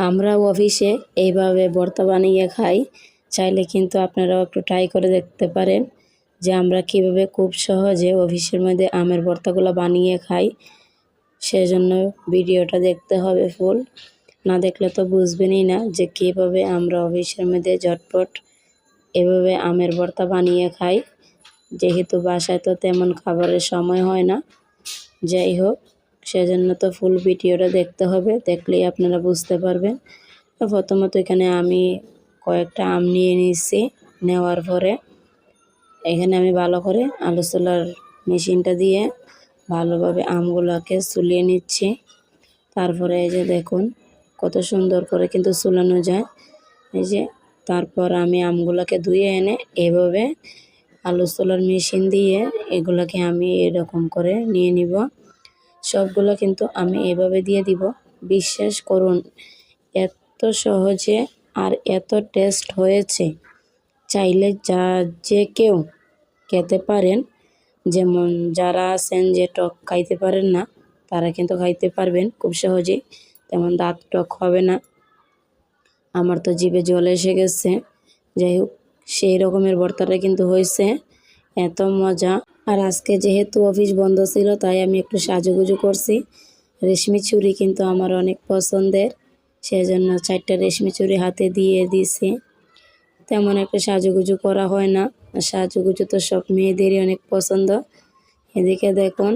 আমরা অফিসে এইভাবে ভর্তা বানিয়ে খাই। চাইলে কিন্তু আপনারাও একটু ট্রাই করে দেখতে পারেন যে আমরা কীভাবে খুব সহজে অফিসের মধ্যে আমের ভর্তাগুলো বানিয়ে খাই। সেজন্য ভিডিওটা দেখতে হবে ফুল, না দেখলে তো বুঝবেনই না যে কীভাবে আমরা অফিসের মধ্যে ঝটপট এভাবে আমের ভর্তা বানিয়ে খাই। যেহেতু বাসায় তো তেমন খাবারের সময় হয় না, যাই হোক সেজন্য তো ফুল ভিডিওটা দেখতে হবে, দেখলেই আপনারা বুঝতে পারবেন। তো প্রথমত এখানে আমি কয়েকটা আম নিয়ে নিচ্ছি। নেওয়ার পরে এখানে আমি ভালো করে আলু সোলার মেশিনটা দিয়ে ভালোভাবে আমগুলোকে সুলিয়ে নিচ্ছি। তারপরে এই যে দেখুন কত সুন্দর করে কিন্তু সুলানো যায়। এই যে তারপর আমি আমগুলোকে ধুয়ে এনে এভাবে আলু সোলার মেশিন দিয়ে এগুলোকে আমি এরকম করে নিয়ে নিব। সবগুলো কিন্তু আমি এভাবে দিয়ে দিব। বিশ্বাস করুন এত সহজে আর এত টেস্ট হয়েছে, চাইলে যে কেউ খেতে পারেন। যেমন যারা আছেন যে টক খাইতে পারেন না, তারা কিন্তু খাইতে পারবেন খুব সহজেই, তেমন দাঁত টক হবে না। আমার তো জিভে জল এসে গেছে। যাই হোক সেই রকমের ভর্তাটা কিন্তু হয়েছে, এত মজা। আর আজকে যেহেতু অফিস বন্ধ ছিল তাই আমি একটু সাজুগুজু করছি। রেশমি চুড়ি কিন্তু আমার অনেক পছন্দের, সেজন্য 4টা রেশমি চুড়ি হাতে দিয়ে দিয়েছি। তেমন একটা সাজুগুজু করা হয় না, সাজুগুজু তো সব মেয়েদেরই অনেক পছন্দ। এদিকে দেখুন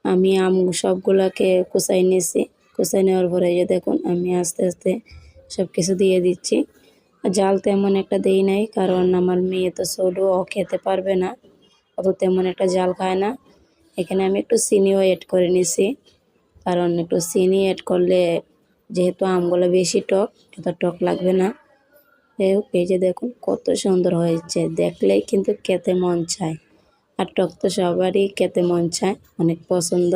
আমি আম সবগুলোকে কুচাই নিয়েছি। কুচাই নেওয়ার পরে যে দেখুন আমি আস্তে আস্তে সব কিছু দিয়ে দিচ্ছি। জাল তেমন একটা দেই নাই, কারণ আমার মেয়ে তো ছোটো, ও খেতে পারবে না, অত তেমন একটা জাল খায় না। এখানে আমি একটু চিনিও অ্যাড করে নিছি, কারণ একটু চিনি অ্যাড করলে যেহেতু আমগুলো বেশি টক, এত টক লাগবে না। যাই হোক এই যে দেখুন কত সুন্দর হয়েছে, দেখলেই কিন্তু খেতে মন চায়। আর টক তো সবারই খেতে মন চায়, অনেক পছন্দ।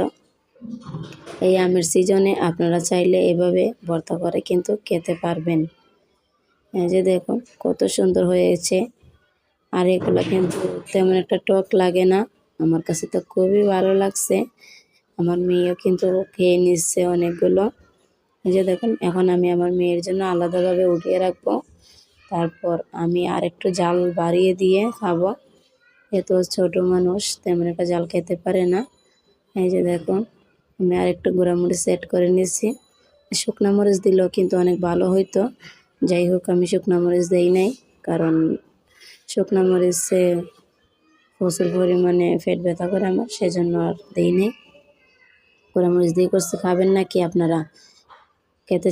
এই আমের সিজনে আপনারা চাইলে এভাবে ভর্তা করে কিন্তু খেতে পারবেন। এই যে দেখুন কত সুন্দর হয়েছে। আর এগুলো কিন্তু তেমন একটা টক লাগে না, আমার কাছে তো খুবই ভালো লাগছে। আমার মেয়েও কিন্তু খেয়ে নিচ্ছে অনেকগুলো। এই যে দেখুন এখন আমি আমার মেয়ের জন্য আলাদাভাবে উঠিয়ে রাখবো। তারপর আমি আর একটু জাল বাড়িয়ে দিয়ে খাবো, এত ছোট মানুষ তেমন একটা জাল খেতে পারে না। এই যে দেখুন আমি আর একটু গুঁড়ামরিচ সেট করে নিচ্ছি। শুকনো মরিচ দিলেও কিন্তু অনেক ভালো হইতো, যাই হোক আমি শুকনো মরিচ দেই নাই, কারণ শুকনো মরিচে প্রচুর পরিমাণে পেট ব্যথা করে আমার, সেজন্য আর দেই নাই। গুঁড়ামরিচ দিয়ে করছি। খাবেন নাকি আপনারা? খেতে